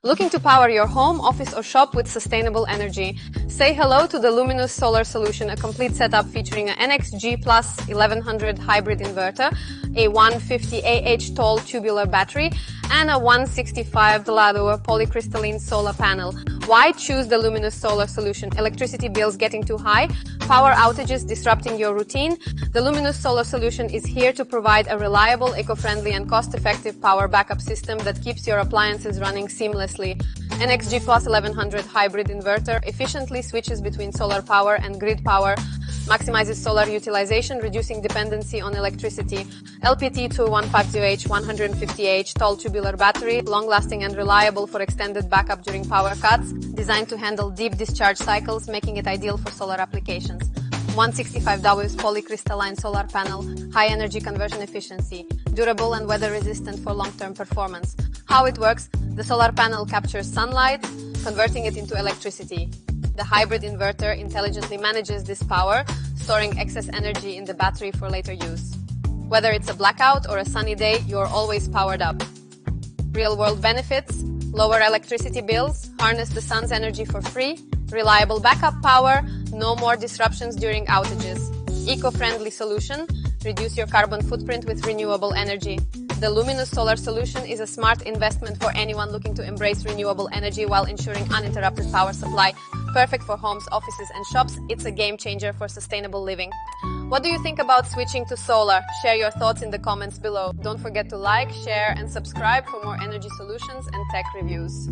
Looking to power your home, office or shop with sustainable energy? Say hello to the Luminous solar solution, a complete setup featuring an NXG Plus 1100 hybrid inverter, a 150 Ah tall tubular battery, and a 165 Deladour polycrystalline solar panel. Why choose the Luminous solar solution? Electricity bills getting too high? Power outages disrupting your routine? The Luminous solar solution is here to provide a reliable, eco-friendly and cost-effective power backup system that keeps your appliances running seamlessly. NXG Plus 1100 hybrid inverter efficiently switches between solar power and grid power, maximizes solar utilization, reducing dependency on electricity. LPT2150H 150H tall tubular battery, long-lasting and reliable for extended backup during power cuts, designed to handle deep discharge cycles, making it ideal for solar applications. 165 W polycrystalline solar panel, high energy conversion efficiency, durable and weather-resistant for long-term performance. How it works? The solar panel captures sunlight, converting it into electricity. The hybrid inverter intelligently manages this power, storing excess energy in the battery for later use. Whether it's a blackout or a sunny day, you're always powered up. Real-world benefits: lower electricity bills, harness the sun's energy for free, reliable backup power, no more disruptions during outages. Eco-friendly solution: reduce your carbon footprint with renewable energy. The Luminous solar solution is a smart investment for anyone looking to embrace renewable energy while ensuring uninterrupted power supply. Perfect for homes, offices and shops, it's a game changer for sustainable living. What do you think about switching to solar? Share your thoughts in the comments below. Don't forget to like, share and subscribe for more energy solutions and tech reviews.